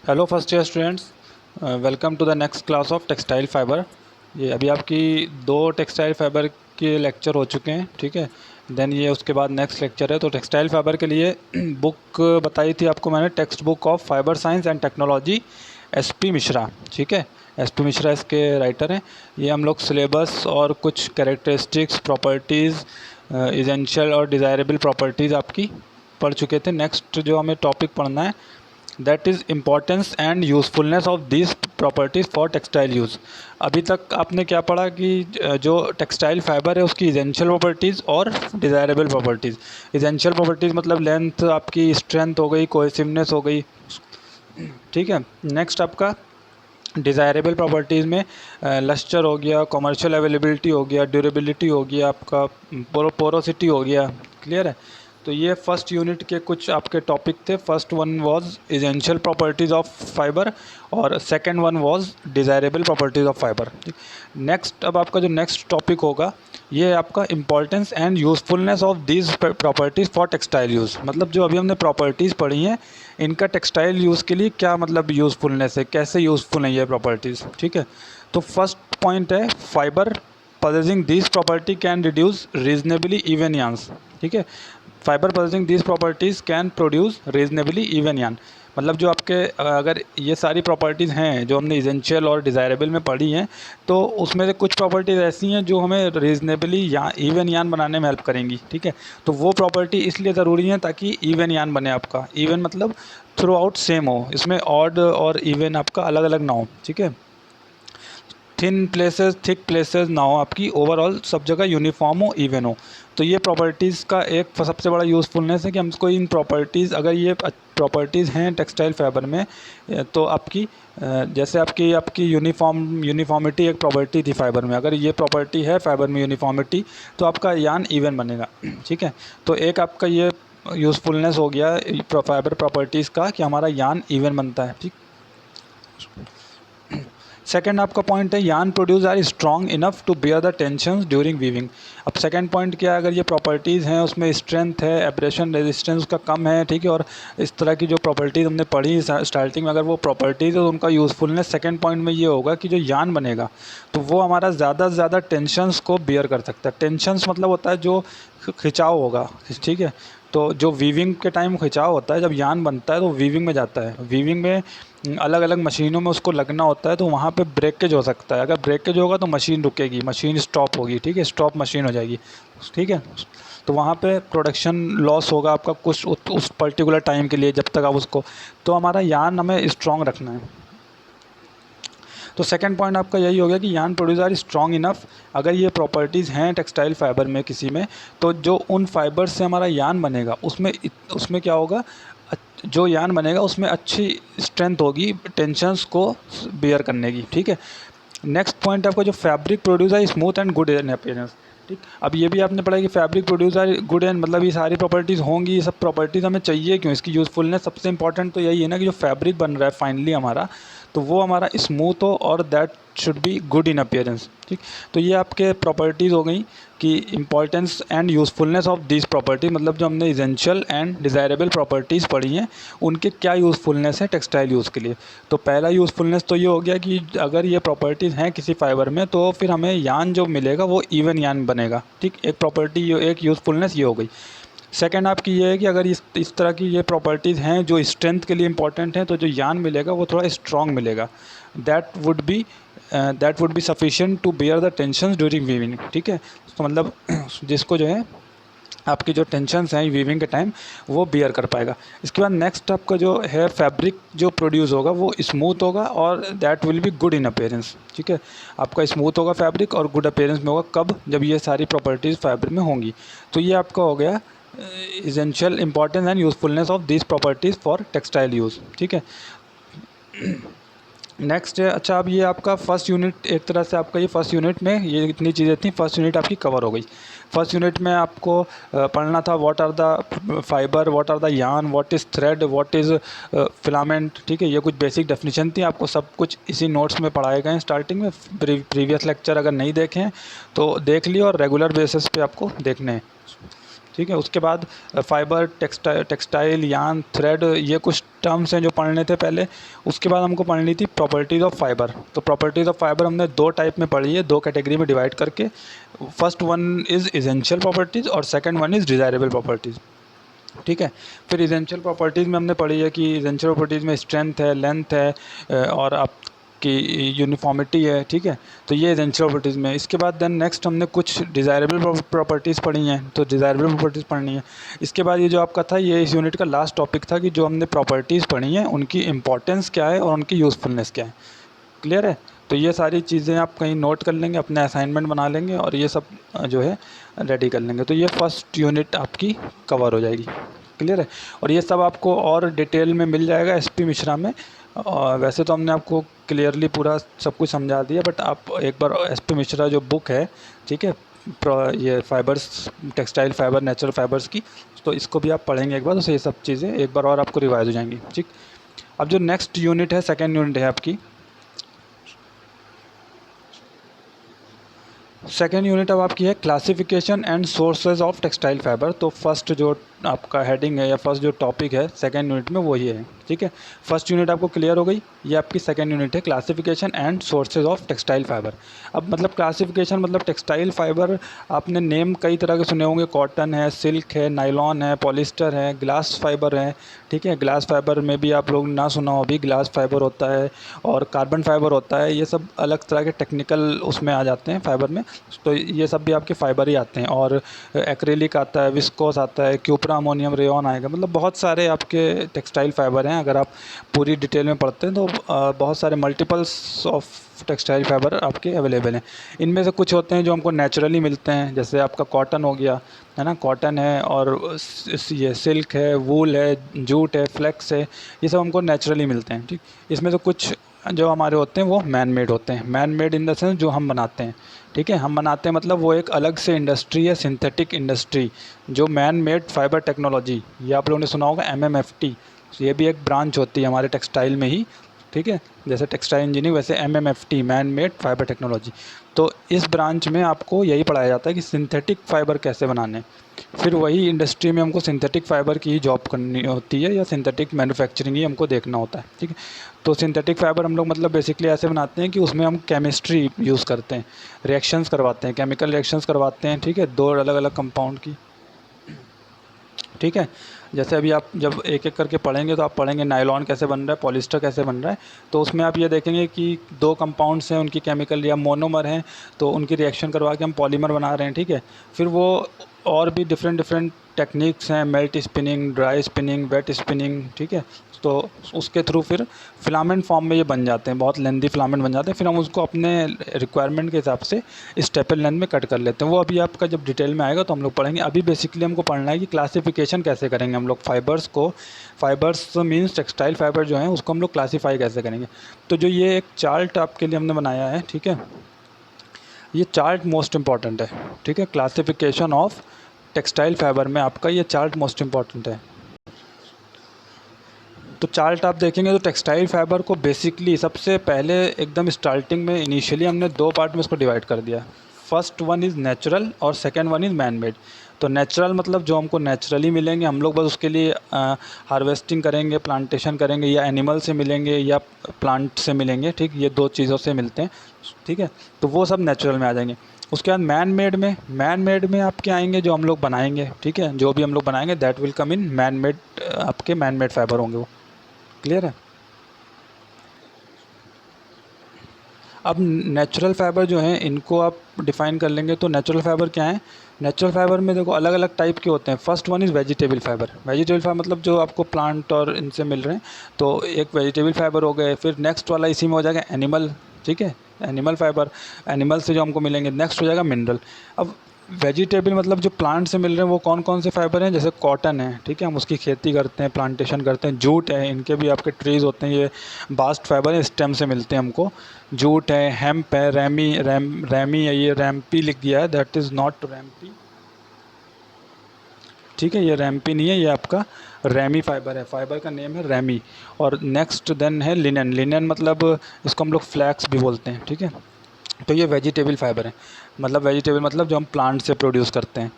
Hello first year students, welcome to the next class of textile fibre. ये अभी आपकी 2 textile fibre के lecture हो चुके हैं, ठीक है। देन ये उसके बाद नेक्स्ट लेक्चर है। तो टेक्सटाइल फाइबर के लिए बुक बताई थी आपको मैंने, text book of fibre science and technology, SP Mishra, ठीक है। एसपी मिश्रा इसके राइटर हैं। ये हम लोग सिलेबस और कुछ कैरेक्टरिस्टिक्स, प्रॉपर्टीज़, इसेंशियल और डिज़ायरेबल प्रॉपर्टीज़ आपकी पढ़ चुके थे। नेक्स्ट जो हमें टॉपिक पढ़ना है, that is importance and usefulness of this properties for textile use. अभी तक आपने क्या पढ़ा कि जो टेक्सटाइल फाइबर है उसकी इसेंशियल प्रॉपर्टीज़ और डिज़ायरेबल प्रॉपर्टीज़। इसेंशियल प्रॉपर्टीज़ मतलब लेंथ, आपकी स्ट्रेंथ हो गई, कोहेसिवनेस हो गई, ठीक है। नेक्स्ट आपका डिज़ायरेबल प्रॉपर्टीज़ में लस्टर हो गया, कमर्शियल अवेलेबिलिटी हो गया, ड्यूरेबिलिटी हो गया, आपका पोरोसिटी हो गया। क्लियर है। तो ये फर्स्ट यूनिट के कुछ आपके टॉपिक थे। First one was essential properties of fibre और second one was desirable properties of fibre. Next, अब आपका जो नेक्स्ट टॉपिक होगा ये आपका importance and usefulness of these properties for textile use. मतलब जो अभी हमने प्रॉपर्टीज़ पढ़ी हैं, इनका टेक्सटाइल यूज़ के लिए क्या मतलब यूज़फुलनेस है, कैसे यूज़फुल है ये प्रॉपर्टीज़, ठीक है। तो फर्स्ट पॉइंट है, fibre possessing these property can reduce reasonably even yarns, ठीक है। Fibre possessing these properties can produce reasonably even yarn। मतलब जो आपके अगर ये सारी प्रॉपर्टीज़ हैं जो हमने इसेंशियल और डिज़ायरेबल में पढ़ी हैं, तो उसमें से कुछ प्रॉपर्टीज़ ऐसी हैं जो हमें रीज़नेबली या इवन यान बनाने में हेल्प करेंगी, ठीक है। तो वो प्रॉपर्टी इसलिए ज़रूरी है ताकि इवन यान बने आपका। इवन मतलब थ्रू आउट सेम हो, इसमें ऑड और इवन आपका अलग अलग ना हो, ठीक है। थिन प्लेसेस, थिक प्लेसेस ना हो, आपकी ओवरऑल सब जगह यूनिफॉर्म हो, इवन हो। तो ये प्रॉपर्टीज़ का एक सबसे बड़ा यूज़फुलनेस है कि हमको इन प्रॉपर्टीज़, अगर ये प्रॉपर्टीज़ हैं टेक्सटाइल फाइबर में, तो आपकी जैसे आपकी आपकी यूनिफॉर्मिटी एक प्रॉपर्टी थी फाइबर में, अगर ये प्रॉपर्टी है फाइबर में यूनिफॉर्मिटी, तो आपका यान इवन बनेगा, ठीक है। तो एक आपका ये यूज़फुलनेस हो गया फाइबर प्रॉपर्टीज़ का कि हमारा यान इवन बनता है, ठीक। सेकेंड आपका पॉइंट है, yarn produce are strong enough to bear the tension during weaving. अब सेकेंड पॉइंट क्या है, अगर ये प्रॉपर्टीज़ हैं उसमें स्ट्रेंथ है, एब्रेशन रेजिस्टेंस उसका कम है, ठीक है, और इस तरह की जो प्रॉपर्टीज़ हमने पढ़ी स्टार्टिंग में, अगर वो प्रॉपर्टीज़ है तो उनका यूज़फुलनेस सेकेंड पॉइंट में ये होगा कि जो यान बनेगा तो वो हमारा ज़्यादा से ज़्यादा टेंशन्स को बियर कर सकता है। टेंशन्स मतलब होता है जो खिंचाव होगा, ठीक है। तो जो वीविंग के टाइम खिंचाव होता है, जब यान बनता है तो वीविंग में जाता है। वीविंग में अलग अलग मशीनों में उसको लगना होता है, तो वहाँ पे ब्रेकेज हो सकता है। अगर ब्रेकेज होगा तो मशीन रुकेगी, मशीन स्टॉप होगी, ठीक है, स्टॉप मशीन हो जाएगी, ठीक है। तो वहाँ पे प्रोडक्शन लॉस होगा आपका कुछ उस पर्टिकुलर टाइम के लिए, जब तक आप उसको, तो हमारा यान हमें स्ट्रॉन्ग रखना है। तो सेकंड पॉइंट आपका यही हो गया कि यान प्रोड्यूस आर स्ट्रॉन्ग इनफ। अगर ये प्रॉपर्टीज़ हैं टेक्सटाइल फाइबर में किसी में, तो जो उन फाइबर्स से हमारा यान बनेगा उसमें क्या होगा, जो यान बनेगा उसमें अच्छी स्ट्रेंथ होगी टेंशन्स को बियर करने की, ठीक है। नेक्स्ट पॉइंट आपका जो फैब्रिक प्रोड्यूस है smooth and good in appearance, ठीक। अब ये भी आपने पढ़ा कि fabric produce are good and, मतलब ये सारी प्रॉपर्टीज़ होंगी। ये सब प्रॉपर्टीज़ हमें चाहिए क्यों, इसकी यूज़फुलनेस सबसे इंपॉर्टेंट तो यही है ना कि जो फैब्रिक बन रहा है फाइनली हमारा, तो वो हमारा स्मूथ हो और that should be good in appearance, ठीक। तो ये आपके प्रॉपर्टीज़ हो गई कि importance and usefulness of this property, मतलब जो हमने इसेंशियल एंड डिज़ायरेबल प्रॉपर्टीज़ पढ़ी हैं उनके क्या यूज़फुलनेस है टेक्सटाइल यूज़ के लिए। तो पहला यूज़फुलनेस तो ये हो गया कि अगर ये प्रॉपर्टीज़ हैं किसी फाइबर में तो फिर हमें यान जो मिलेगा वो इवन यान बनेगा, ठीक। एक प्रॉपर्टी, एक यूज़फुलनेस ये हो गई। सेकेंड आपकी ये है कि अगर इस तरह की ये प्रॉपर्टीज़ हैं जो स्ट्रेंथ के लिए इंपॉर्टेंट हैं, तो जो यान मिलेगा वो थोड़ा स्ट्रॉन्ग मिलेगा। That would be sufficient to bear the tensions during weaving, ठीक है। तो मतलब जिसको जो है आपकी जो टेंशन्स हैं वीविंग के टाइम वो बियर कर पाएगा। इसके बाद नेक्स्ट आपका जो है फैब्रिक जो प्रोड्यूस होगा वो स्मूथ होगा और that will be good in appearance, ठीक है। आपका स्मूथ होगा फैब्रिक और गुड अपीयरेंस में होगा कब, जब ये सारी प्रॉपर्टीज़ फैब्रिक में होंगी। तो ये आपका हो गया essential importance and usefulness of this properties for textile use, ठीक है। नेक्स्ट है, अच्छा अब ये आपका फर्स्ट यूनिट, एक तरह से आपका ये फर्स्ट यूनिट में ये इतनी चीज़ें थी, फर्स्ट यूनिट आपकी कवर हो गई। फर्स्ट यूनिट में आपको पढ़ना था what are the fibre, what are the yarn, what is thread, what is filament, ठीक है। ये कुछ बेसिक डेफिनेशन थी, आपको सब कुछ इसी नोट्स में पढ़ाए गए हैं स्टार्टिंग में। प्रीवियस लेक्चर अगर नहीं देखें तो देख लियो और रेगुलर बेसिस पे आपको देखने हैं। ठीक है। उसके बाद फाइबर, टेक्सटाइल, यार्न, थ्रेड, ये कुछ टर्म्स हैं जो पढ़ने थे पहले। उसके बाद हमको पढ़नी थी प्रॉपर्टीज़ ऑफ फाइबर। तो प्रॉपर्टीज़ ऑफ फाइबर हमने दो टाइप में पढ़ी है, दो कैटेगरी में डिवाइड करके। First one is essential properties और second one is desirable properties. ठीक है। फिर इसेंशियल प्रॉपर्टीज़ में हमने पढ़ी है कि इसेंशियल प्रॉपर्टीज़ में स्ट्रेंथ है, लेंथ है, और आपकी यूनिफॉर्मिटी है। ठीक है। तो ये इसेंशियल प्रॉपर्टीज़ में। इसके बाद देन नेक्स्ट हमने कुछ डिज़ायरेबल प्रॉपर्टीज़ पढ़ी हैं, तो डिज़ायरेबल प्रॉपर्टीज़ पढ़नी है। इसके बाद ये जो आपका था, ये इस यूनिट का लास्ट टॉपिक था कि जो हमने प्रॉपर्टीज़ पढ़ी हैं उनकी इंपॉर्टेंस क्या है और उनकी यूज़फुलनेस क्या है। क्लियर है। तो ये सारी चीज़ें आप कहीं नोट कर लेंगे, अपने असाइनमेंट बना लेंगे और ये सब जो है रेडी कर लेंगे। तो ये फर्स्ट यूनिट आपकी कवर हो जाएगी। क्लियर है। और ये सब आपको और डिटेल में मिल जाएगा एसपी मिश्रा में। और वैसे तो हमने आपको क्लियरली पूरा सब कुछ समझा दिया, बट आप एक बार एसपी मिश्रा जो बुक है, ठीक है, ये fibres, textile fibre, natural fibres की, तो इसको भी आप पढ़ेंगे एक बार, तो ये सब चीज़ें एक बार और आपको रिवाइज हो जाएंगी। ठीक। अब जो नेक्स्ट यूनिट है, सेकेंड यूनिट है आपकी। सेकेंड यूनिट अब आपकी है classification and sources of textile fibre. तो फर्स्ट जो आपका हेडिंग है या फर्स्ट जो टॉपिक है सेकेंड यूनिट में, वो ये है। ठीक है। फर्स्ट यूनिट आपको क्लियर हो गई। ये आपकी सेकेंड यूनिट है, classification and sources of textile fibre. अब मतलब क्लासिफिकेशन मतलब टेक्सटाइल फाइबर, आपने नेम कई तरह के सुने होंगे, कॉटन है, सिल्क है, नायलॉन है, पॉलिस्टर है, ग्लास फाइबर है। ठीक है। ग्लास फाइबर में भी आप लोग ना सुना हो, अभी ग्लास फाइबर होता है और कार्बन फाइबर होता है। ये सब अलग तरह के टेक्निकल उसमें आ जाते हैं फाइबर में। तो ये सब भी आपके फाइबर ही आते हैं। और एक्रेलिक आता है, विस्कोस आता है, क्यूप्रा अमोनियम रेयॉन आएगा। मतलब बहुत सारे आपके टेक्सटाइल फाइबर हैं। अगर आप पूरी डिटेल में पढ़ते हैं तो बहुत सारे मल्टीपल्स ऑफ टेक्सटाइल फाइबर आपके अवेलेबल हैं। इनमें से कुछ होते हैं जो हमको नेचुरली मिलते हैं, जैसे आपका कॉटन हो गया, है ना, कॉटन है, और ये सिल्क है, वूल है, जूट है, फ्लेक्स है, ये सब हमको नेचुरली मिलते हैं। ठीक। इसमें से कुछ जो हमारे होते हैं वो मैन मेड होते हैं। Man made in the sense जो हम बनाते हैं। ठीक है। हम बनाते हैं मतलब वो एक अलग से इंडस्ट्री है, सिंथेटिक इंडस्ट्री, जो मैन मेड फाइबर टेक्नोलॉजी, ये आप लोगों ने सुना होगा MMFT। ये भी एक ब्रांच होती है हमारे टेक्सटाइल में ही। ठीक है। जैसे टेक्सटाइल इंजीनियरिंग, वैसे MMFT, man made fibre technology. तो इस ब्रांच में आपको यही पढ़ाया जाता है कि सिंथेटिक फाइबर कैसे बनाने। फिर वही इंडस्ट्री में हमको सिंथेटिक फाइबर की ही जॉब करनी होती है, या सिंथेटिक मैन्युफैक्चरिंग ही हमको देखना होता है। ठीक है। तो सिंथेटिक फाइबर हम लोग मतलब बेसिकली ऐसे बनाते हैं कि उसमें हम केमिस्ट्री यूज़ करते हैं, रिएक्शंस करवाते हैं, केमिकल रिएक्शंस करवाते हैं। ठीक है। दो अलग अलग कंपाउंड की। ठीक है। जैसे अभी आप जब एक एक करके पढ़ेंगे तो आप पढ़ेंगे नायलॉन कैसे बन रहा है, पॉलिस्टर कैसे बन रहा है। तो उसमें आप ये देखेंगे कि दो कंपाउंड्स हैं, उनकी केमिकल या मोनोमर हैं, तो उनकी रिएक्शन करवा के हम पॉलीमर बना रहे हैं। ठीक है। फिर वो और भी डिफरेंट डिफरेंट टेक्निक्स हैं, melt spinning, dry spinning, wet spinning. ठीक है। तो उसके थ्रू फिर फिलामेंट फॉर्म में ये बन जाते हैं, बहुत लेंदी फिलामेंट बन जाते हैं। फिर हम उसको अपने रिक्वायरमेंट के हिसाब से स्टेपल लेंथ में कट कर लेते हैं। वो अभी आपका जब डिटेल में आएगा तो हम लोग पढ़ेंगे। अभी बेसिकली हमको पढ़ना है कि क्लासिफिकेशन कैसे करेंगे हम लोग फाइबर्स को। फाइबर्स मीन्स टेक्सटाइल फाइबर जो हैं उसको हम लोग क्लासीफाई कैसे करेंगे। तो जो ये एक चार्ट आपके लिए हमने बनाया है, ठीक है, ये चार्ट मोस्ट इम्पॉर्टेंट है। ठीक है। क्लासिफिकेशन ऑफ टेक्सटाइल फाइबर में आपका ये चार्ट मोस्ट इम्पॉर्टेंट है। तो चार्ट आप देखेंगे तो टेक्सटाइल फाइबर को बेसिकली सबसे पहले एकदम स्टार्टिंग में इनिशियली हमने दो पार्ट में इसको डिवाइड कर दिया। फर्स्ट वन इज़ नेचुरल और second one is man made. तो नेचुरल मतलब जो हमको नेचुरली मिलेंगे, हम लोग बस उसके लिए हार्वेस्टिंग करेंगे, प्लांटेशन करेंगे, या एनिमल से मिलेंगे या प्लांट से मिलेंगे। ठीक। ये दो चीज़ों से मिलते हैं। ठीक है। तो वो सब नेचुरल में आ जाएंगे। उसके बाद मैन मेड में आपके आएंगे जो हम लोग बनाएंगे। ठीक है। जो भी हम लोग बनाएंगे that will come in man made, आपके मैन मेड फाइबर होंगे वो। क्लियर है। अब नेचुरल फाइबर जो हैं इनको आप डिफ़ाइन कर लेंगे। तो नेचुरल फाइबर क्या है? नेचुरल फाइबर में देखो अलग अलग टाइप के होते हैं। First one is vegetable fibre. Vegetable fibre मतलब जो आपको प्लांट और इनसे मिल रहे हैं, तो एक वेजिटेबल फाइबर हो गए। फिर नेक्स्ट वाला इसी में हो जाएगा एनिमल। ठीक है। एनिमल फाइबर, एनिमल से जो हमको मिलेंगे। नेक्स्ट हो जाएगा मिनरल। अब वेजिटेबल मतलब जो प्लांट से मिल रहे हैं वो कौन कौन से फाइबर हैं? जैसे कॉटन है, ठीक है, हम उसकी खेती करते हैं, प्लांटेशन करते हैं। जूट है, इनके भी आपके ट्रीज़ होते हैं, ये बास्ट फाइबर है, स्टेम से मिलते हैं हमको। जूट है, हेम्प है, रैमी है, ये रैम्पी लिख दिया है, दैट इज़ नॉट रैम्पी। ठीक है, ये रैम्पी नहीं है, ये आपका रैमी फाइबर है। फाइबर का नेम है रैमी। और नेक्स्ट देन है लिनन। लिनन मतलब इसको हम लोग फ्लैक्स भी बोलते हैं। ठीक है। तो ये वेजिटेबल फाइबर है। मतलब वेजिटेबल मतलब जो हम प्लांट से प्रोड्यूस करते हैं।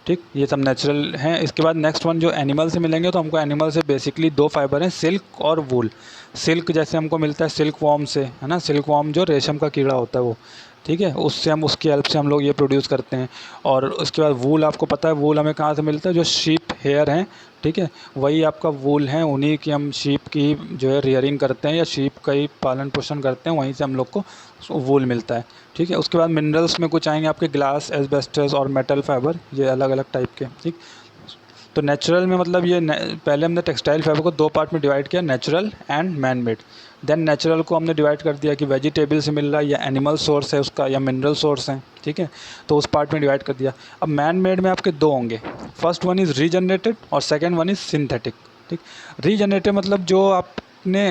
ठीक, ये सब नेचुरल हैं। इसके बाद नेक्स्ट वन जो एनिमल से मिलेंगे, तो हमको एनिमल से बेसिकली दो फाइबर हैं, सिल्क और वूल। सिल्क जैसे हमको मिलता है सिल्क वॉर्म से, है ना, सिल्क वॉर्म जो रेशम का कीड़ा होता है वो, ठीक है, उससे हम उसकी हेल्प से हम लोग ये प्रोड्यूस करते हैं। और उसके बाद वूल, आपको पता है वूल हमें कहाँ से मिलता है, जो शीप हेयर हैं, ठीक है, वही आपका वूल है, उन्हीं की हम शीप की जो है रियरिंग करते हैं या शीप का ही पालन पोषण करते हैं, वहीं से हम लोग को वूल मिलता है, ठीक है। उसके बाद मिनरल्स में कुछ आएंगे आपके ग्लास, एस्बेस्टस और मेटल फाइबर, ये अलग अलग टाइप के, ठीक। तो नेचुरल में मतलब ये पहले हमने टेक्सटाइल फाइबर को दो पार्ट में डिवाइड किया, natural and man made. Then natural को हमने डिवाइड कर दिया कि वेजिटेबल से मिल रहा है या एनिमल सोर्स है उसका या मिनरल सोर्स है, ठीक है, तो उस पार्ट में डिवाइड कर दिया। अब मैन मेड में आपके दो होंगे, फर्स्ट वन इज़ रीजनरेटेड और सेकेंड वन इज़ सिंथेटिक, ठीक। रीजनरेटेड मतलब जो आपने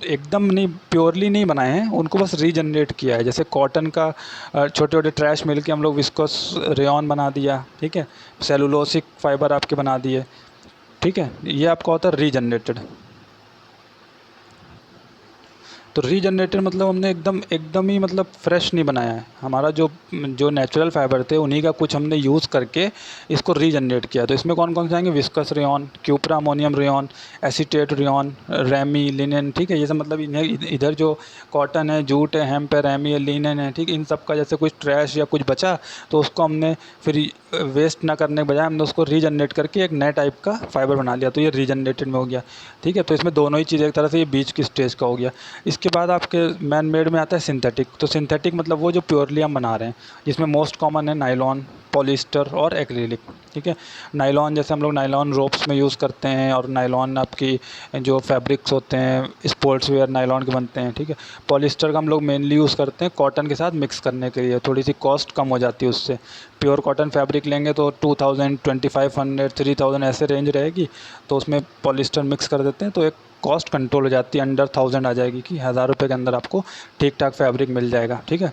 एकदम नहीं प्योरली नहीं बनाए हैं, उनको बस रीजनरेट किया है। जैसे कॉटन का छोटे छोटे ट्रैश मिल के हम लोग विस्कोस रेयॉन बना दिया, ठीक है, सेलुलोसिक फाइबर आपके बना दिए, ठीक है, ये आपका होता है रीजनरेटेड। तो रीजनरेटेड मतलब हमने एकदम एकदम ही मतलब फ्रेश नहीं बनाया है, हमारा जो जो नेचुरल फाइबर थे उन्हीं का कुछ हमने यूज़ करके इसको रीजनरेट किया। तो इसमें कौन कौन से आएंगे, viscose rayon, क्यूप्रा ammonium rayon, acetate rayon, ramie, linen, ठीक है, ये सब मतलब इधर जो कॉटन है, जूट है, हेम्प है, रेमी है, लिनन है, ठीक, इन सब का जैसे कुछ ट्रैश या कुछ बचा तो उसको हमने फिर वेस्ट ना करने के बजाय हमने उसको रीजनरेट करके एक नए टाइप का फाइबर बना लिया, तो ये रीजनरेटेड में हो गया, ठीक है। तो इसमें दोनों ही चीज़ें एक तरह से ये बीच की स्टेज का हो गया। इसके बाद आपके मैन मेड में आता है सिंथेटिक। तो सिंथेटिक मतलब वो जो प्योरली हम बना रहे हैं, जिसमें मोस्ट कॉमन है नायलॉन, पॉलिस्टर और एक्रिलिक, ठीक है। नायलॉन जैसे हम लोग नायलॉन रोप्स में यूज़ करते हैं, और नायलॉन आपकी जो फैब्रिक्स होते हैं स्पोर्ट्स वेयर नायलॉन के बनते हैं, ठीक है। पॉलिस्टर का हम लोग मेनली यूज़ करते हैं कॉटन के साथ मिक्स करने के लिए, थोड़ी सी कॉस्ट कम हो जाती है उससे। प्योर कॉटन फैब्रिक लेंगे तो 2000, 2500, 3000 ऐसे रेंज रहेगी, तो उसमें पॉलिस्टर मिक्स कर देते हैं तो एक कॉस्ट कंट्रोल हो जाती है, अंडर 1000 आ जाएगी कि 1000 रुपये के अंदर आपको ठीक ठाक फैब्रिक मिल जाएगा, ठीक है,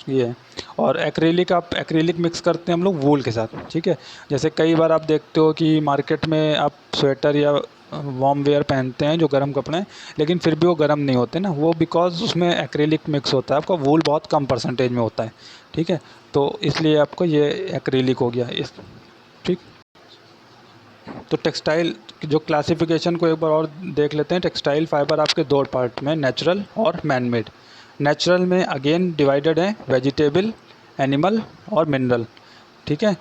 ये है। और एक्रेलिक, आप एक्रेलिक मिक्स करते हैं हम लोग वूल के साथ, ठीक है। जैसे कई बार आप देखते हो कि मार्केट में आप स्वेटर या वार्म वेयर पहनते हैं जो गर्म कपड़े हैं, लेकिन फिर भी वो गर्म नहीं होते ना, वो बिकॉज उसमें एक्रेलिक मिक्स होता है, आपका वूल बहुत कम परसेंटेज में होता है, ठीक है, तो इसलिए आपको ये एक्रेलिक हो गया इस, ठीक। तो टेक्सटाइल जो क्लासिफिकेशन को एक बार और देख लेते हैं। टेक्सटाइल फाइबर आपके दो पार्ट में, नेचुरल और मैन मेड। नेचुरल में अगेन डिवाइडेड है वेजिटेबल, एनिमल और मिनरल, ठीक है।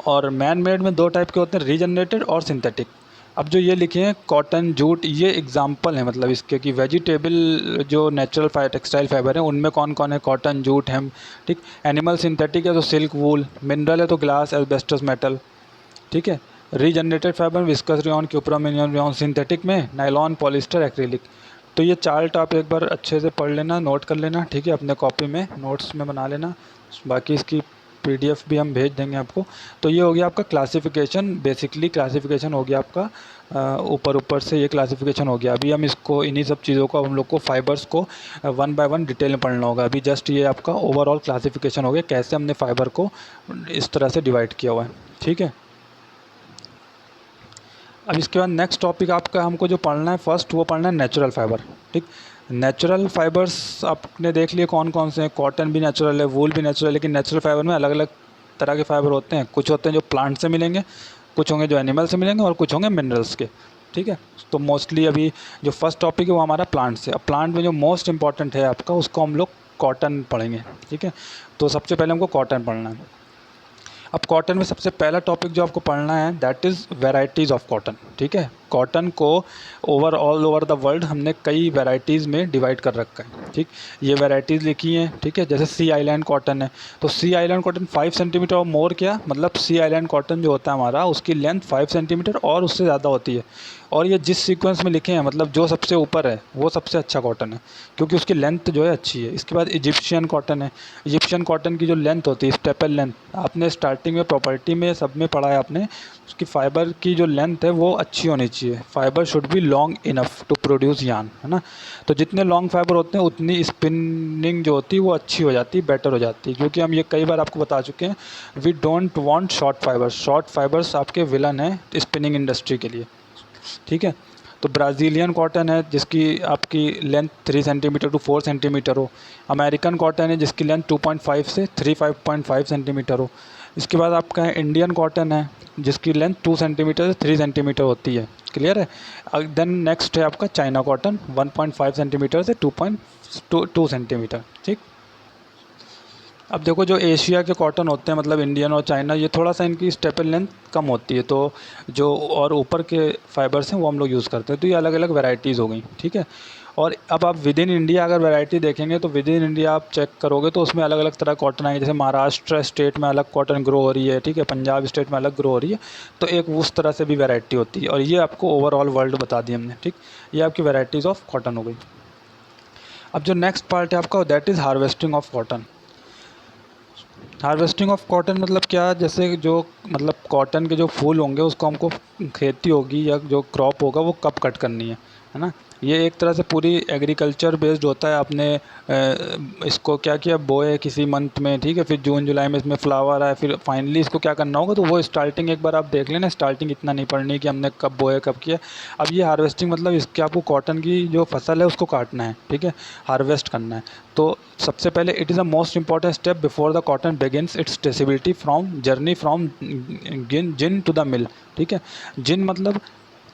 और मैन मेड में दो टाइप के होते हैं, रीजनरेटेड और सिंथेटिक। अब जो ये लिखे हैं कॉटन, जूट, ये एग्जाम्पल है मतलब इसके कि वेजिटेबल जो नेचुरल टेक्सटाइल फाइबर है उनमें कौन कौन है, कॉटन, जूट, हेम, ठीक। एनिमल सिंथेटिक है तो सिल्क, वूल। मिनरल है तो ग्लास, एस्बेस्टस, मेटल, ठीक है। Regenerated fibre viscose rayon, क्यूप्रा ammonium rayon. Synthetic में नायलॉन, पॉलिस्टर, एक्रिलिक। तो ये चार्ट आप एक बार अच्छे से पढ़ लेना, नोट कर लेना, ठीक है, अपने कॉपी में नोट्स में बना लेना। बाकी इसकी पीडीएफ भी हम भेज देंगे आपको। तो ये हो गया आपका क्लासिफिकेशन, बेसिकली क्लासिफिकेशन हो गया आपका ऊपर ऊपर से ये क्लासिफिकेशन हो गया। अभी हम इसको इन्हीं सब चीज़ों को हम लोग को फाइबर्स को वन बाय वन डिटेल में पढ़ना होगा। अभी जस्ट ये आपका ओवरऑल क्लासिफिकेशन हो गया, कैसे हमने फाइबर को इस तरह से डिवाइड किया हुआ है, ठीक है। अब इसके बाद नेक्स्ट टॉपिक आपका हमको जो पढ़ना है फर्स्ट, वो पढ़ना है नेचुरल फाइबर, ठीक। नेचुरल फाइबर्स आपने देख लिए कौन कौन से हैं, कॉटन भी नेचुरल है, वूल भी नेचुरल है, लेकिन नेचुरल फाइबर में अलग अलग तरह के फाइबर होते हैं। कुछ होते हैं जो प्लांट से मिलेंगे, कुछ होंगे जो एनिमल से मिलेंगे, और कुछ होंगे मिनरल्स के, ठीक है। तो मोस्टली अभी जो फर्स्ट टॉपिक है वो हमारा प्लांट से। अब प्लांट में जो मोस्ट इंपॉर्टेंट है आपका, उसको हम लोग कॉटन पढ़ेंगे, ठीक है। तो सबसे पहले हमको कॉटन पढ़ना है। अब कॉटन में सबसे पहला टॉपिक जो आपको पढ़ना है that is varieties of cotton, ठीक है। कॉटन को ऑल ओवर द वर्ल्ड हमने कई वेराइटीज़ में डिवाइड कर रखा है, ठीक। ये वेराइटीज़ लिखी हैं, ठीक है। जैसे सी आइलैंड कॉटन है, तो सी आइलैंड कॉटन 5 सेंटीमीटर और मोर, क्या मतलब सी आइलैंड कॉटन जो होता है हमारा, उसकी लेंथ 5 सेंटीमीटर और उससे ज़्यादा होती है। और ये जिस सीक्वेंस में लिखे हैं मतलब जो सबसे ऊपर है वो सबसे अच्छा कॉटन है, क्योंकि उसकी लेंथ जो है अच्छी है। इसके बाद इजिप्शियन कॉटन है। इजिप्शियन कॉटन की जो लेंथ होती है, स्टेपल लेंथ, आपने स्टार्टिंग में प्रॉपर्टी में सब में पढ़ा है आपने, उसकी फाइबर की जो लेंथ है वो अच्छी होनी चाहिए। Fibre should be long enough to produce yarn, है ना। तो जितने लॉन्ग फाइबर होते हैं उतनी स्पिनिंग जो होती है वो अच्छी हो जाती है, बेटर हो जाती है। क्योंकि हम ये कई बार आपको बता चुके हैं, we don't want short fibres. Short fibres आपके विलन है स्पिनिंग इंडस्ट्री के लिए, ठीक है। तो ब्राज़ीलियन कॉटन है जिसकी आपकी लेंथ 3 सेंटीमीटर टू 4 सेंटीमीटर हो। अमेरिकन कॉटन है जिसकी लेंथ 2.5 से 3 5.5 सेंटीमीटर हो। इसके बाद आपका है इंडियन कॉटन है, जिसकी लेंथ 2 सेंटीमीटर से 3 सेंटीमीटर होती है, क्लियर है। देन नेक्स्ट है आपका चाइना कॉटन 1.5 सेंटीमीटर से 2 सेंटीमीटर, ठीक। अब देखो जो एशिया के कॉटन होते हैं, मतलब इंडियन और चाइना, ये थोड़ा सा इनकी स्टेपल लेंथ कम होती है, तो जो और ऊपर के फाइबर्स हैं वो हम लोग यूज़ करते हैं। तो ये अलग अलग वैरायटीज़ हो गई, ठीक है। और अब आप विद इन इंडिया अगर वैरायटी देखेंगे तो विद इन इंडिया आप चेक करोगे तो उसमें अलग अलग तरह कॉटन आएंगे। जैसे महाराष्ट्र स्टेट में अलग कॉटन ग्रो हो रही है, ठीक है, पंजाब स्टेट में अलग ग्रो हो रही है, तो एक उस तरह से भी वैरायटी होती है। और ये आपको ओवरऑल वर्ल्ड बता दी हमने, ठीक। ये आपकी वैरायटीज़ ऑफ कॉटन हो गई। अब जो नेक्स्ट पार्ट है आपका, that is harvesting of cotton. Harvesting of cotton मतलब क्या, जैसे जो मतलब कॉटन के जो फूल होंगे उसको हमको खेती होगी या जो क्रॉप होगा वो कब कट करनी है ना। ये एक तरह से पूरी एग्रीकल्चर बेस्ड होता है। आपने इसको क्या किया, बोए किसी मंथ में, ठीक है, फिर जून जुलाई में इसमें फ्लावर आए, फिर फाइनली इसको क्या करना होगा, तो वो स्टार्टिंग एक बार आप देख लेना। स्टार्टिंग इतना नहीं पढ़नी कि हमने कब बोए कब किया। अब ये हार्वेस्टिंग मतलब इसके आपको कॉटन की जो फसल है उसको काटना है, ठीक है, हार्वेस्ट करना है। तो सबसे पहले it is the most important step before the cotton begins its traceability from journey from gin to the mill, ठीक है। जिन मतलब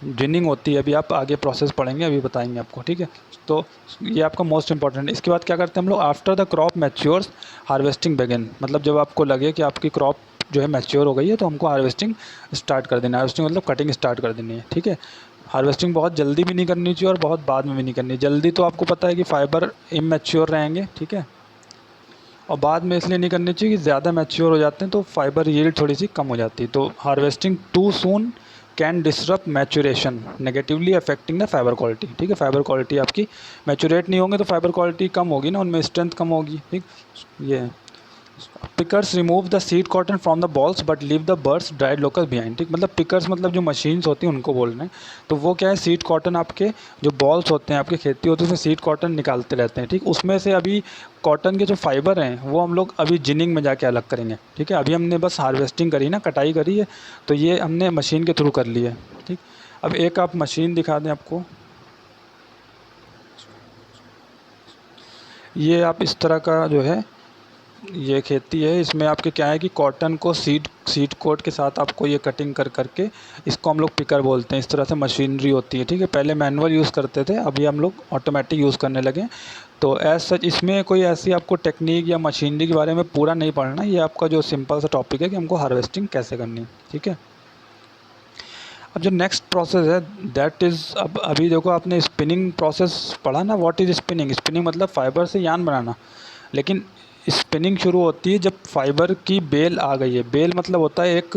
जिनिंग होती है, अभी आप आगे प्रोसेस पढ़ेंगे, अभी बताएंगे आपको, ठीक है। तो ये आपका मोस्ट इंपॉर्टेंट है। इसके बाद क्या करते हैं हम लोग, after the crop matures harvesting begin, मतलब जब आपको लगे कि आपकी क्रॉप जो है मैच्योर हो गई है तो हमको हार्वेस्टिंग स्टार्ट कर देना है। हार्वेस्टिंग मतलब कटिंग स्टार्ट कर देनी है, ठीक है। हार्वेस्टिंग बहुत जल्दी भी नहीं करनी चाहिए और बहुत बाद में भी नहीं करनी। जल्दी तो आपको पता है कि फाइबर इमैच्योर रहेंगे, ठीक है, और बाद में इसलिए नहीं करनी चाहिए कि ज़्यादा मैच्योर हो जाते हैं तो फाइबर यील्ड थोड़ी सी कम हो जाती है। तो harvesting too soon can disrupt maturation negatively affecting the fibre quality, ठीक है। फाइबर क्वालिटी आपकी मैचुरेट नहीं होंगे तो फाइबर क्वालिटी कम होगी ना, उनमें स्ट्रेंथ कम होगी, ठीक। ये है। Pickers remove the seed cotton from the balls but leave the birds dried locus behind, ठीक। मतलब पिकर्स मतलब जो मशीन्स होती हैं उनको बोल रहे हैं। तो वो क्या है, सीड कॉटन आपके जो बॉल्स होते हैं, आपकी खेती होती है उसमें सीड कॉटन निकालते रहते हैं, ठीक। उसमें से अभी कॉटन के जो फाइबर हैं वो हम लोग अभी जिनिंग में जाके अलग करेंगे, ठीक है। अभी हमने बस हार्वेस्टिंग करी ना, कटाई करी है, तो ये हमने मशीन के थ्रू कर ली है, ठीक। अब एक आप मशीन दिखा दें आपको, ये आप इस तरह का जो है ये खेती है। इसमें आपके क्या है कि कॉटन को सीड कोट के साथ आपको ये कटिंग कर करके, इसको हम लोग पिकर बोलते हैं। इस तरह से मशीनरी होती है, ठीक है। पहले मैनुअल यूज़ करते थे, अभी हम लोग ऑटोमेटिक यूज़ करने लगे। तो एज सच इसमें कोई ऐसी आपको टेक्निक या मशीनरी के बारे में पूरा नहीं पढ़ना। ये आपका जो सिंपल सा टॉपिक है कि हमको हार्वेस्टिंग कैसे करनी है, ठीक है। अब जो नेक्स्ट प्रोसेस है दैट इज़, अब अभी देखो आपने स्पिनिंग प्रोसेस पढ़ा ना, व्हाट इज़ स्पिनिंग। स्पिनिंग मतलब फाइबर से यान बनाना, लेकिन स्पिनिंग शुरू होती है जब फाइबर की बेल आ गई है। बेल मतलब होता है एक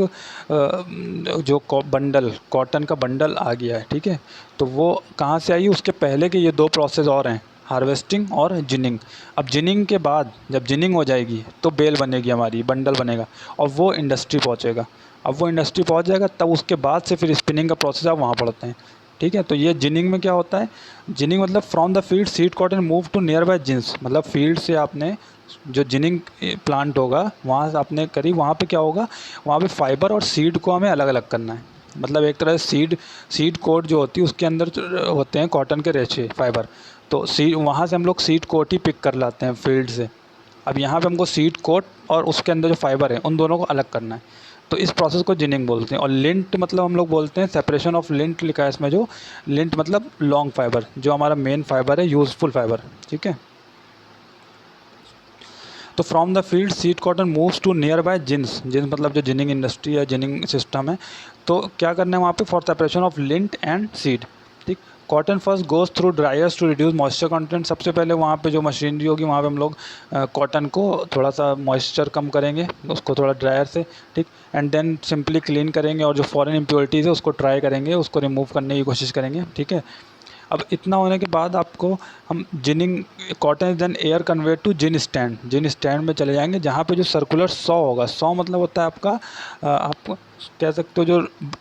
जो बंडल, कॉटन का बंडल आ गया है, ठीक है। तो वो कहाँ से आई है, उसके पहले के ये दो प्रोसेस और हैं, हार्वेस्टिंग और जिनिंग। अब जिनिंग के बाद जब जिनिंग हो जाएगी तो बेल बनेगी, हमारी बंडल बनेगा और वो इंडस्ट्री पहुँचेगा। अब वो इंडस्ट्री पहुँच जाएगा तब उसके बाद से फिर स्पिनिंग का प्रोसेस आप वहाँ पढ़ते हैं, ठीक है। तो ये जिनिंग में क्या होता है, जिनिंग मतलब from the field seed cotton move to nearby gins, मतलब फील्ड से आपने जो जिनिंग प्लांट होगा वहाँ से आपने करी, वहाँ पे क्या होगा, वहाँ पे फाइबर और सीड को हमें अलग अलग करना है। मतलब एक तरह से सीड कोट जो होती है उसके अंदर होते हैं कॉटन के रेशे फाइबर, तो सीड वहाँ से हम लोग सीड कोट ही पिक कर लाते हैं फील्ड से। अब यहाँ पे हमको सीड कोट और उसके अंदर जो फाइबर है उन दोनों को अलग करना है, तो इस प्रोसेस को जिनिंग बोलते हैं। और लिंट मतलब हम लोग बोलते हैं सेपरेशन ऑफ लिंट, लिखा है इसमें, जो लिंट मतलब लॉन्ग फाइबर, जो हमारा मेन फाइबर है, यूज़फुल फाइबर, ठीक है। तो from the field seed cotton moves to nearby gins, gins मतलब जो जिनिंग इंडस्ट्री है, जिनिंग सिस्टम है। तो क्या करना है वहाँ पे, for separation of lint and seed, ठीक। Cotton first goes through dryers to reduce moisture content. सबसे पहले वहाँ पे जो मशीनरी होगी वहाँ पे हम लोग कॉटन को थोड़ा सा मॉइस्चर कम करेंगे, उसको थोड़ा ड्रायर से, ठीक। एंड देन सिंपली क्लीन करेंगे और जो फॉरेन इम्प्योरिटीज़ है उसको ट्राई करेंगे, उसको रिमूव करने की कोशिश करेंगे, ठीक है। अब इतना होने के बाद आपको हम ginning, cotton is then air convert to gin stand, gin stand में चले जाएंगे जहाँ पे जो सर्कुलर सॉ होगा। सॉ मतलब होता है आपका आप कह सकते हो जो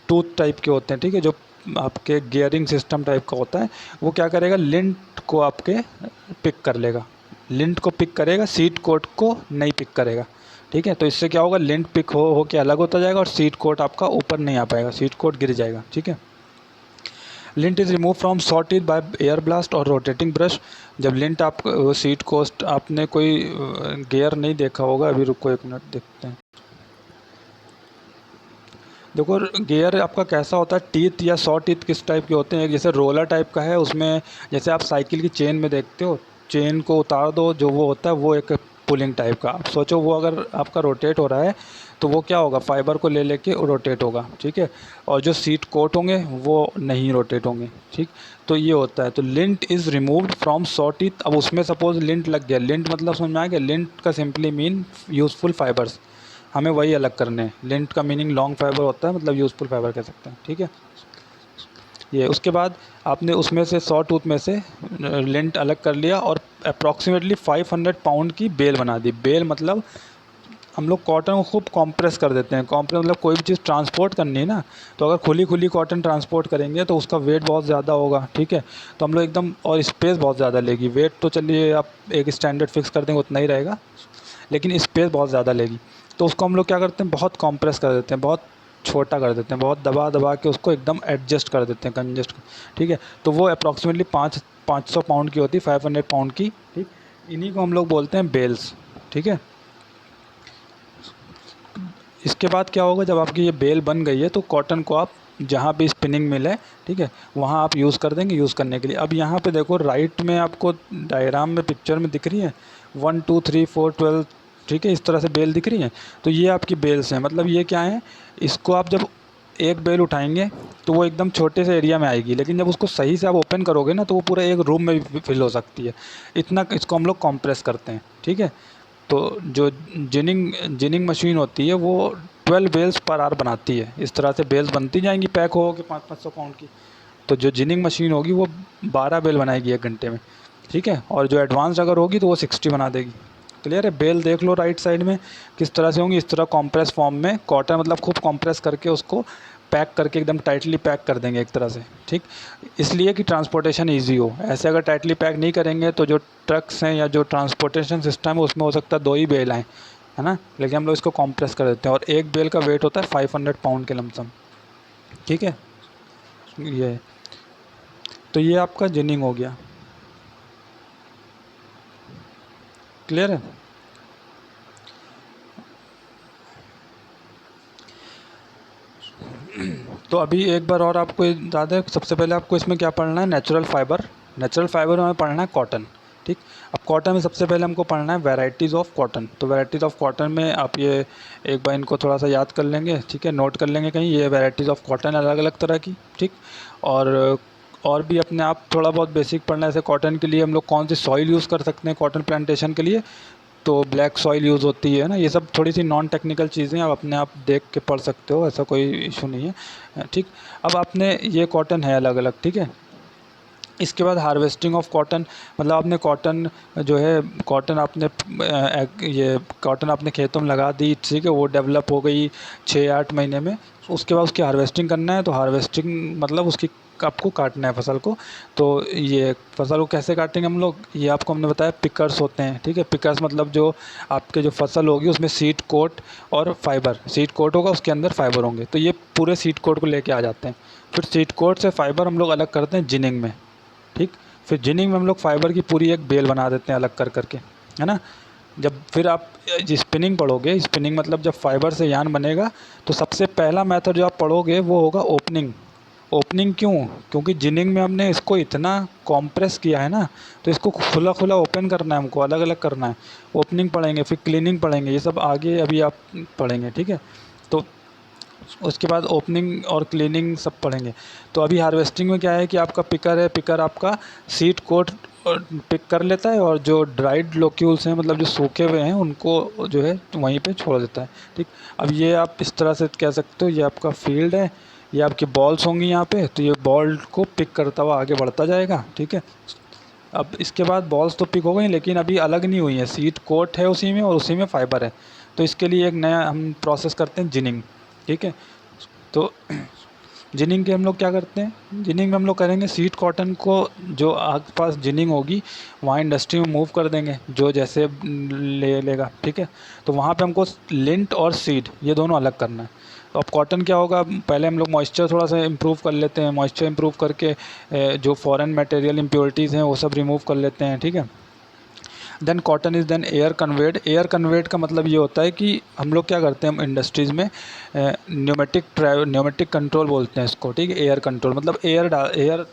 टूथ टाइप के होते हैं, ठीक है, जो आपके गियरिंग सिस्टम टाइप का होता है। वो क्या करेगा, लिंट को आपके पिक कर लेगा, लिंट को पिक करेगा, सीड कोट को नहीं पिक करेगा, ठीक है। तो इससे क्या होगा, लिंट पिक हो के अलग होता जाएगा और सीड कोट आपका ऊपर नहीं आ पाएगा, सीड कोट गिर जाएगा, ठीक है। Lint is remove from saw teeth by air blast और रोटेटिंग ब्रश। जब लिंट आप सीट कोस्ट, आपने कोई गियर नहीं देखा होगा, अभी रुको एक मिनट देखते हैं। देखो गियर आपका कैसा होता है, टीथ या 100 टीथ किस टाइप के होते हैं, एक जैसे रोलर टाइप का है, उसमें जैसे आप साइकिल की चेन में देखते हो, चेन को उतार दो जो वो होता है वो एक पुलिंग टाइप का। आप सोचो वो अगर आपका रोटेट हो रहा है तो वो क्या होगा, फाइबर को ले लेके रोटेट होगा, ठीक है। और जो सीट कोट होंगे वो नहीं रोटेट होंगे, ठीक। तो ये होता है। तो lint is removed from 100 teeth. अब उसमें सपोज लिंट लग गया, लिंट मतलब समझ में आ गया, लिंट का सिंपली मीन यूज़फुल फाइबर्स, हमें वही अलग करने हैं। लिंट का मीनिंग लॉन्ग फाइबर होता है, मतलब यूज़फुल फाइबर कह सकते हैं, ठीक है। ये उसके बाद आपने उसमें से 100 टूथ में से लिंट अलग कर लिया और अप्रॉक्सीमेटली 500 पाउंड की बेल बना दी। बेल मतलब हम लोग कॉटन को खूब कॉम्प्रेस कर देते हैं। कॉम्प्रेस मतलब कोई भी चीज़ ट्रांसपोर्ट करनी है ना, तो अगर खुली खुली कॉटन ट्रांसपोर्ट करेंगे तो उसका वेट बहुत ज़्यादा होगा, ठीक है। तो हम लोग एकदम, और स्पेस बहुत ज़्यादा लेगी। वेट तो चलिए आप एक स्टैंडर्ड फिक्स कर देंगे उतना ही रहेगा, लेकिन स्पेस बहुत ज़्यादा लेगी। तो उसको हम लोग क्या करते हैं, बहुत कॉम्प्रेस कर देते हैं, बहुत छोटा कर देते हैं, बहुत दबा दबा के उसको एकदम एडजस्ट कर देते हैं, कंजस्ट, ठीक है। तो वो अप्रॉक्सीमेटली 500 पाउंड की होती है, 500 पाउंड की, ठीक। इन्हीं को हम लोग बोलते हैं बेल्स, ठीक है। इसके बाद क्या होगा, जब आपकी ये बेल बन गई है तो कॉटन को आप जहाँ भी स्पिनिंग मिल है, ठीक है, वहाँ आप यूज़ कर देंगे यूज़ करने के लिए। अब यहाँ पे देखो राइट में आपको डायग्राम में पिक्चर में दिख रही है 1 2 3 4 12, ठीक है, इस तरह से बेल दिख रही है। तो ये आपकी बेल्स हैं। मतलब ये क्या है, इसको आप जब एक बेल उठाएंगे तो वो एकदम छोटे से एरिया में आएगी, लेकिन जब उसको सही से आप ओपन करोगे ना तो वो पूरा एक रूम में भी फिल हो सकती है। इतना इसको हम लोग कॉम्प्रेस करते हैं, ठीक है। तो जो जिनिंग मशीन होती है वो 12 बेल्स पर आवर बनाती है। इस तरह से बेल्स बनती जाएंगी पैक हो के 500 पाउंड की। तो जो जिनिंग मशीन होगी वो 12 बेल बनाएगी 1 घंटे में, ठीक है। और जो एडवांस अगर होगी तो वो 60 बना देगी। क्लियर है। बेल देख लो राइट साइड में किस तरह से होंगी, इस तरह कॉम्प्रेस फॉर्म में, कॉटन मतलब खूब कॉम्प्रेस करके उसको पैक करके एकदम टाइटली पैक कर देंगे एक तरह से, ठीक। इसलिए कि ट्रांसपोर्टेशन इजी हो। ऐसे अगर टाइटली पैक नहीं करेंगे तो जो ट्रक्स हैं या जो ट्रांसपोर्टेशन सिस्टम है उसमें हो सकता है 2 ही बेल आएँ, है ना। लेकिन हम लोग इसको कॉम्प्रेस कर देते हैं और एक बेल का वेट होता है 500 पाउंड के लमसम, ठीक है। ये तो ये आपका जिनिंग हो गया। क्लियर है। तो अभी एक बार और आपको याद है, सबसे पहले आपको इसमें क्या पढ़ना है, नेचुरल फाइबर। नेचुरल फाइबर में हमें पढ़ना है कॉटन, ठीक। अब कॉटन में सबसे पहले हमको पढ़ना है वैरायटीज़ ऑफ कॉटन। तो वैरायटीज़ ऑफ कॉटन में आप ये एक बार इनको थोड़ा सा याद कर लेंगे, ठीक है, नोट कर लेंगे कहीं, ये वैरायटीज़ ऑफ कॉटन अलग अलग तरह की, ठीक। और भी अपने आप थोड़ा बहुत बेसिक पढ़ना है, जैसे कॉटन के लिए हम लोग कौन सी सॉइल यूज़ कर सकते हैं कॉटन प्लांटेशन के लिए, तो ब्लैक सॉइल यूज़ होती है ना। ये सब थोड़ी सी नॉन टेक्निकल चीज़ें आप अपने आप देख के पढ़ सकते हो, ऐसा कोई इशू नहीं है, ठीक। अब आपने ये कॉटन है अलग अलग, ठीक है। इसके बाद हार्वेस्टिंग ऑफ कॉटन, मतलब आपने कॉटन जो है, कॉटन आपने ये कॉटन आपने खेतों में लगा दी, ठीक है, वो डेवलप हो गई 6-8 महीने में। उसके बाद उसकी हार्वेस्टिंग करना है। तो हार्वेस्टिंग मतलब उसकी आपको काटना है फसल को। तो ये फसल को कैसे काटेंगे हम लोग, ये आपको हमने बताया पिकर्स होते हैं, ठीक है। पिकर्स मतलब जो आपके जो फसल होगी उसमें सीड कोट और फाइबर, सीड कोट होगा उसके अंदर फाइबर होंगे, तो ये पूरे सीड कोट को लेके आ जाते हैं। फिर सीड कोट से फाइबर हम लोग अलग करते हैं जिनिंग में, ठीक। फिर जिनिंग में हम लोग फाइबर की पूरी एक बेल बना देते हैं अलग कर करके, है ना। जब फिर आप स्पिनिंग पढ़ोगे, स्पिनिंग मतलब जब फाइबर से यान बनेगा, तो सबसे पहला मेथड जो आप पढ़ोगे वो होगा ओपनिंग। ओपनिंग क्यों, क्योंकि जिनिंग में हमने इसको इतना कॉम्प्रेस किया है ना, तो इसको खुला खुला ओपन करना है हमको, अलग अलग करना है। ओपनिंग पढ़ेंगे, फिर क्लीनिंग पढ़ेंगे, ये सब आगे अभी आप पढ़ेंगे, ठीक है। तो उसके बाद ओपनिंग और क्लीनिंग सब पढ़ेंगे। तो अभी हार्वेस्टिंग में क्या है कि आपका पिकर है, पिकर आपका सीड कोट पिक कर लेता है और जो ड्राइड लोक्यूल्स हैं, मतलब जो सूखे हुए हैं, उनको जो है वहीं पे छोड़ देता है, ठीक। अब ये आप इस तरह से कह सकते हो, ये आपका फील्ड है, ये आपकी बॉल्स होंगी यहाँ पे, तो ये बॉल को पिक करता हुआ आगे बढ़ता जाएगा, ठीक है। अब इसके बाद बॉल्स तो पिक हो गई, लेकिन अभी अलग नहीं हुई है, सीड कोट है उसी में और उसी में फाइबर है। तो इसके लिए एक नया हम प्रोसेस करते हैं जिनिंग, ठीक है। तो जिनिंग के हम लोग क्या करते हैं, जिनिंग में हम लोग करेंगे सीड कॉटन को, जो आस पास जिनिंग होगी वहाँ इंडस्ट्री में मूव कर देंगे, जो जैसे ले लेगा, ठीक है। तो वहाँ पे हमको लिंट और सीड ये दोनों अलग करना है। तो अब कॉटन क्या होगा, पहले हम लोग मॉइस्चर थोड़ा सा इम्प्रूव कर लेते हैं, मॉइस्चर इम्प्रूव करके जो फॉरेन मटेरियल इम्प्योरिटीज़ हैं वो सब रिमूव कर लेते हैं, ठीक है। Then cotton is then air conveyed. Air conveyed का मतलब ये होता है कि हम लोग क्या करते हैं, हम इंडस्ट्रीज़ में न्यूमेटिक कंट्रोल बोलते हैं इसको, ठीक है। एयर कंट्रोल मतलब एयर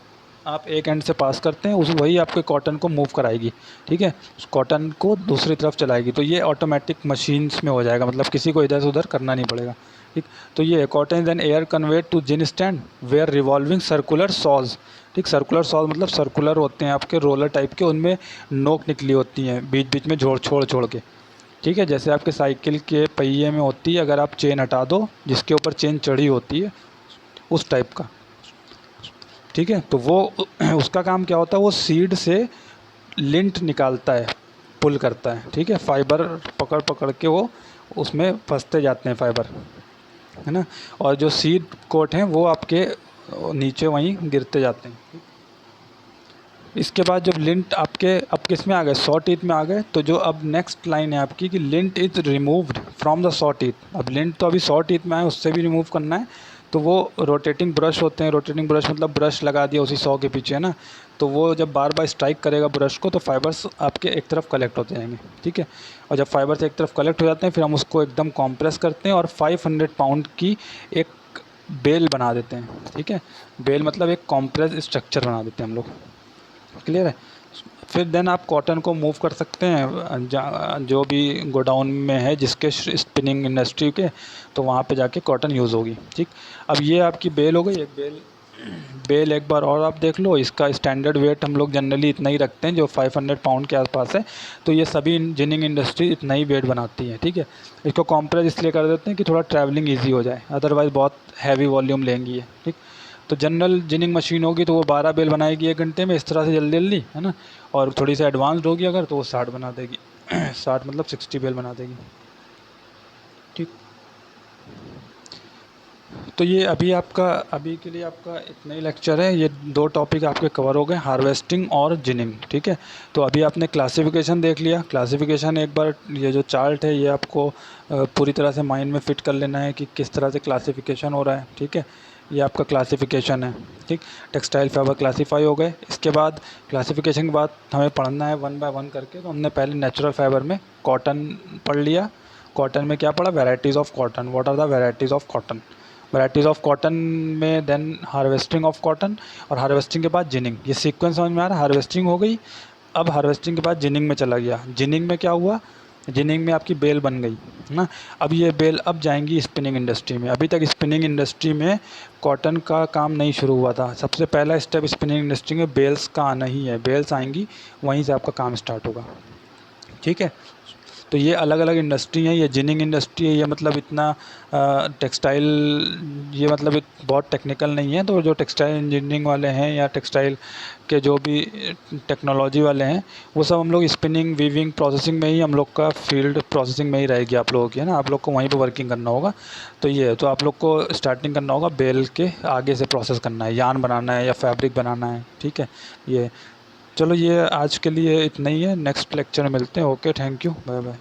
आप एक एंड से पास करते हैं, उस वही आपके कॉटन को मूव कराएगी, ठीक है, उस कॉटन को दूसरी तरफ चलाएगी। तो ये ऑटोमेटिक मशीन्स में हो जाएगा, मतलब किसी को इधर से उधर करना नहीं पड़ेगा, ठीक। तो ये cotton is an air conveyed to gin stand where revolving circular saws, ठीक। सर्कुलर सॉज मतलब सर्कुलर होते हैं आपके रोलर टाइप के, उनमें नोक निकली होती हैं बीच बीच में छोड़ के, ठीक है। जैसे आपके साइकिल के पहिए में होती है, अगर आप चेन हटा दो जिसके ऊपर चेन चढ़ी होती है, उस टाइप का, ठीक है। तो वो उसका काम क्या होता है, वो सीड से लिंट निकालता है, पुल करता है, ठीक है। फाइबर पकड़ पकड़ के वो उसमें फंसते जाते हैं फाइबर, है ना। और जो सीड कोट हैं वो आपके नीचे वहीं गिरते जाते हैं। इसके बाद जब लिंट आपके अब किस में आ गए, सॉ टीथ में आ गए, तो जो अब नेक्स्ट लाइन है आपकी कि lint is removed from the saw teeth. अब लिंट तो अभी सॉ टीथ में है, उससे भी रिमूव करना है। तो वो रोटेटिंग ब्रश होते हैं, रोटेटिंग ब्रश मतलब ब्रश लगा दिया उसी सॉ के पीछे, है ना। तो वो जब बार बार स्ट्राइक करेगा ब्रश को, तो फाइबर्स आपके एक तरफ कलेक्ट होते जाएंगे, ठीक है। और जब फाइबर्स एक तरफ कलेक्ट हो जाते हैं, फिर हम उसको एकदम कॉम्प्रेस करते हैं और 500 पाउंड की एक बेल बना देते हैं, ठीक है। बेल मतलब एक कॉम्प्रेस स्ट्रक्चर बना देते हैं हम लोग, क्लियर है। फिर देन आप कॉटन को मूव कर सकते हैं जो भी गोडाउन में है जिसके स्पिनिंग इंडस्ट्री के, तो वहाँ पे जाके कॉटन यूज़ होगी, ठीक। अब ये आपकी बेल हो गई, एक बेल एक बार और आप देख लो। इसका स्टैंडर्ड वेट हम लोग जनरली इतना ही रखते हैं, जो 500 पाउंड के आसपास है। तो ये सभी जिनिंग इंडस्ट्री इतना ही वेट बनाती है, ठीक है। इसको कॉम्प्रेस इसलिए कर देते हैं कि थोड़ा ट्रैवलिंग ईजी हो जाए, अदरवाइज़ बहुत हैवी वॉल्यूम लेंगी ये, ठीक। तो जनरल जिनिंग मशीन होगी तो वो 12 बेल बनाएगी 1 घंटे में, इस तरह से जल्दी जल्दी, है ना। और थोड़ी सी एडवांस्ड होगी अगर, तो वो 60 बना देगी 60 मतलब 60 बेल बना देगी, ठीक। तो ये अभी के लिए आपका इतना ही लेक्चर है। ये 2 टॉपिक आपके कवर हो गए, हार्वेस्टिंग और जिनिंग, ठीक है। तो अभी आपने क्लासिफिकेशन देख लिया। क्लासिफिकेशन एक बार ये जो चार्ट है ये आपको पूरी तरह से माइंड में फिट कर लेना है कि किस तरह से क्लासिफिकेशन हो रहा है, ठीक है। ये आपका क्लासिफिकेशन है, ठीक। टेक्सटाइल फाइबर क्लासीफाई हो गए। इसके बाद क्लासिफिकेशन के बाद हमें पढ़ना है 1 बाय 1 करके। तो हमने पहले नेचुरल फाइबर में कॉटन पढ़ लिया। कॉटन में क्या पढ़ा, varieties of cotton, what are the varieties of cotton. Varieties of cotton में देन हार्वेस्टिंग ऑफ कॉटन, और हार्वेस्टिंग के बाद जिनिंग। ये सीक्वेंस समझ में आ रहा है। हार्वेस्टिंग हो गई, अब हार्वेस्टिंग के बाद जिनिंग में चला गया। जिनिंग में क्या हुआ, जिनिंग में आपकी बेल बन गई, है ना। अब ये बेल अब जाएंगी स्पिनिंग इंडस्ट्री में। अभी तक स्पिनिंग इंडस्ट्री में कॉटन का काम नहीं शुरू हुआ था। सबसे पहला स्टेप स्पिनिंग इंडस्ट्री में बेल्स का आना ही है। बेल्स आएंगी, वहीं से आपका काम स्टार्ट होगा, ठीक है। तो ये अलग अलग इंडस्ट्री हैं। ये जिनिंग इंडस्ट्री है, ये मतलब इतना टेक्सटाइल, ये मतलब बहुत टेक्निकल नहीं है। तो जो टेक्सटाइल इंजीनियरिंग वाले हैं या टेक्सटाइल के जो भी टेक्नोलॉजी वाले हैं, वो सब हम लोग स्पिनिंग, वीविंग, प्रोसेसिंग में ही हम लोग का फील्ड प्रोसेसिंग में ही रहेगी आप लोगों की, है ना। आप लोग को वहीं पे वर्किंग करना होगा। तो ये है, तो आप लोग को स्टार्टिंग करना होगा बेल के आगे से प्रोसेस करना है, यार्न बनाना है या फैब्रिक बनाना है, ठीक है। ये चलो, ये आज के लिए इतना ही है। नेक्स्ट लेक्चर में मिलते हैं। Okay, thank you, bye bye.